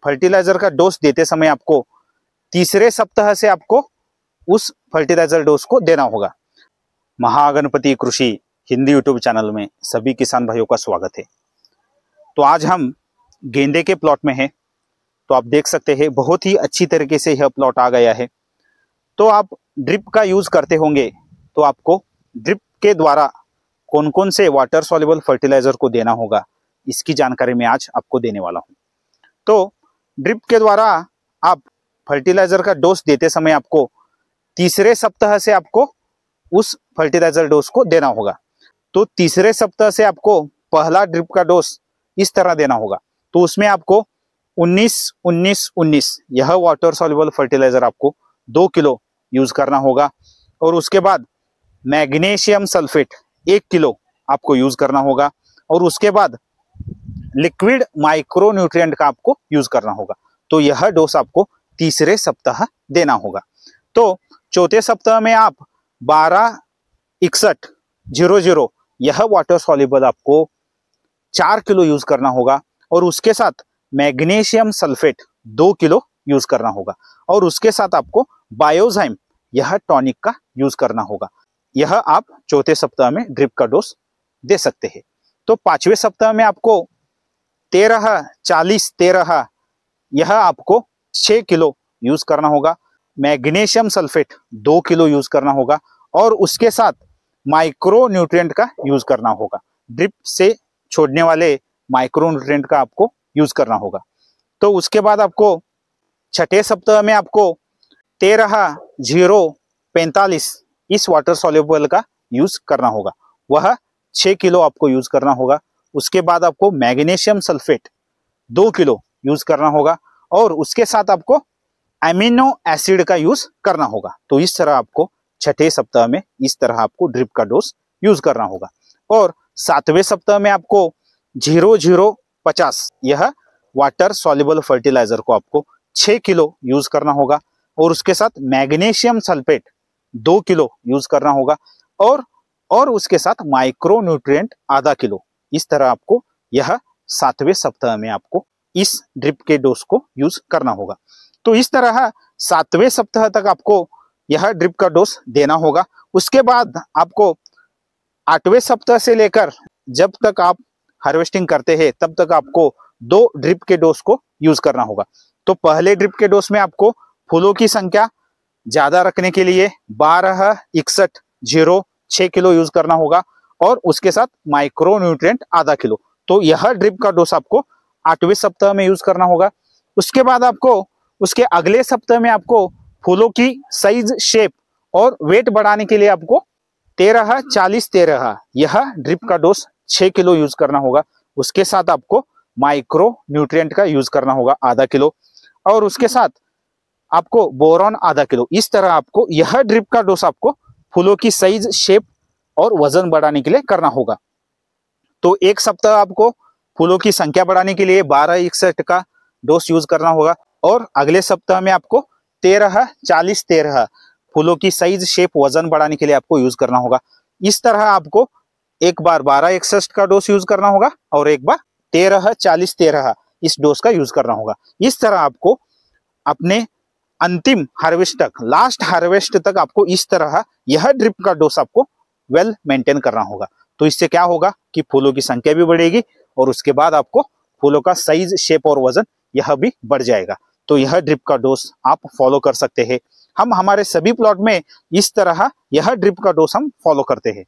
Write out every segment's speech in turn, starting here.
Fertiliser का dose देते समय आपको तीसरे सप्ताह से आपको उस फर्टिलाइजर डोज को देना होगा। महागणपति कृषि हिंदी यूट्यूब चैनल में सभी किसान भाइयों का स्वागत है। तो आज हम गेंदे के प्लॉट में हैं। तो आप देख सकते हैं बहुत ही अच्छी तरीके से यह प्लॉट आ गया है। तो आप ड्रिप का यूज करते होंगे तो आपको ड्रिप के द्वारा कौन कौन से वाटर सॉल्युबल फर्टिलाइजर को देना होगा, इसकी जानकारी मैं आज आपको देने वाला हूं। तो ड्रिप के द्वारा आप फर्टिलाइजर का डोज देते समय आपको तीसरे सप्ताह से आपको उस फर्टिलाइजर डोज को देना होगा। तो तीसरे सप्ताह से आपको पहला ड्रिप का डोज इस तरह देना होगा। तो उसमें आपको 19-19-19 यह वाटर सॉल्युबल फर्टिलाइजर आपको 2 किलो यूज करना होगा। और उसके बाद मैग्नीशियम सल्फेट 1 किलो आपको यूज करना होगा। और उसके बाद लिक्विड माइक्रो न्यूट्रिएंट का आपको यूज करना होगा। तो यह डोज आपको तीसरे सप्ताह देना होगा। तो चौथे सप्ताह में आप 12-61-00 यह वाटर सॉल्युबल आपको 4 किलो यूज करना होगा। और उसके साथ मैग्नीशियम सल्फेट 2 किलो यूज करना होगा। और उसके साथ आपको बायोजाइम यह टॉनिक का यूज करना होगा। यह आप चौथे सप्ताह में ड्रिप का डोज दे सकते हैं। तो पांचवें सप्ताह में आपको 13-40-13 यह आपको 6 किलो यूज करना होगा। मैग्नीशियम सल्फेट 2 किलो यूज करना होगा। और उसके साथ माइक्रो न्यूट्रिएंट का यूज करना होगा। ड्रिप से छोड़ने वाले माइक्रो न्यूट्रिएंट का आपको यूज करना होगा। तो उसके बाद आपको छठे सप्ताह में आपको 13-0-45 इस वाटर सॉल्युबल का यूज करना होगा। वह 6 किलो आपको यूज करना होगा। उसके बाद आपको मैग्नीशियम सल्फेट 2 किलो यूज करना होगा। और उसके साथ आपको एमिनो एसिड का यूज करना होगा। तो इस तरह आपको छठे सप्ताह में इस तरह आपको ड्रिप का डोज यूज करना होगा। और सातवें सप्ताह में आपको 0-0-50 यह वाटर सॉल्युबल फर्टिलाइजर को आपको 6 किलो यूज करना होगा। और उसके साथ मैग्नीशियम सल्फेट 2 किलो यूज करना होगा। और उसके साथ माइक्रो न्यूट्रिएंट आधा किलो। इस तरह आपको यह सातवें सप्ताह में आपको इस ड्रिप के डोज को यूज करना होगा। तो इस तरह सातवें सप्ताह तक आपको यह ड्रिप का डोज देना होगा। उसके बाद आपको 8वें सप्ताह से लेकर जब तक आप हार्वेस्टिंग करते हैं तब तक आपको 2 ड्रिप के डोज को यूज करना होगा। तो पहले ड्रिप के डोज में आपको फूलों की संख्या ज्यादा रखने के लिए 12-61-0 6 किलो यूज करना होगा। और उसके साथ माइक्रो न्यूट्रिएंट आधा किलो। तो यह ड्रिप का डोज आपको 8वें सप्ताह में यूज करना होगा। उसके बाद आपको उसके अगले सप्ताह में आपको फूलों की साइज, शेप और वेट बढ़ाने के लिए आपको 13-40-13 यह ड्रिप का डोज 6 किलो यूज करना होगा। उसके साथ आपको माइक्रो न्यूट्रिएंट का यूज करना होगा आधा किलो। और उसके साथ आपको बोरॉन आधा किलो। इस तरह आपको यह ड्रिप का डोज आपको फूलों की साइज, शेप और वजन बढ़ाने के लिए करना होगा। तो एक सप्ताह आपको फूलों की संख्या बढ़ाने के लिए 12-61 का डोज यूज करना होगा। और अगले सप्ताह में आपको 13-40-13 फूलों की साइज, शेप, वजन बढ़ाने के लिए आपको यूज करना होगा। इस तरह आपको एक बार 12-61 का डोज यूज करना होगा और एक बार 13-40-13 इस डोज का यूज करना होगा। इस तरह आपको अपने अंतिम हार्वेस्ट तक, लास्ट हार्वेस्ट तक आपको इस तरह यह ड्रिप का डोज आपको वेल मेंटेन करना होगा। तो इससे क्या होगा कि फूलों की संख्या भी बढ़ेगी और उसके बाद आपको फूलों का साइज, शेप और वजन यह भी बढ़ जाएगा। तो यह ड्रिप का डोज आप फॉलो कर सकते हैं। हम हमारे सभी प्लॉट में इस तरह यह ड्रिप का डोज हम फॉलो करते हैं।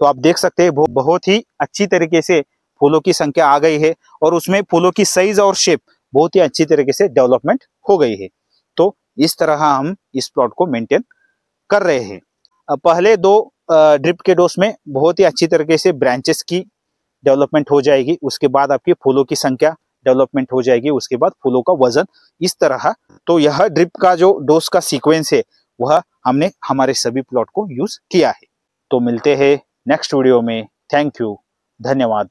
तो आप देख सकते हैं बहुत ही अच्छी तरीके से फूलों की संख्या आ गई है और उसमें फूलों की साइज और शेप बहुत ही अच्छी तरीके से डेवलपमेंट हो गई है। तो इस तरह हम इस प्लॉट को मेंटेन कर रहे हैं। पहले 2 ड्रिप के डोज में बहुत ही अच्छी तरीके से ब्रांचेस की डेवलपमेंट हो जाएगी। उसके बाद आपकी फूलों की संख्या डेवलपमेंट हो जाएगी। उसके बाद फूलों का वजन इस तरह। तो यह ड्रिप का जो डोज का सीक्वेंस है वह हमने हमारे सभी प्लॉट को यूज किया है। तो मिलते हैं नेक्स्ट वीडियो में। थैंक यू, धन्यवाद।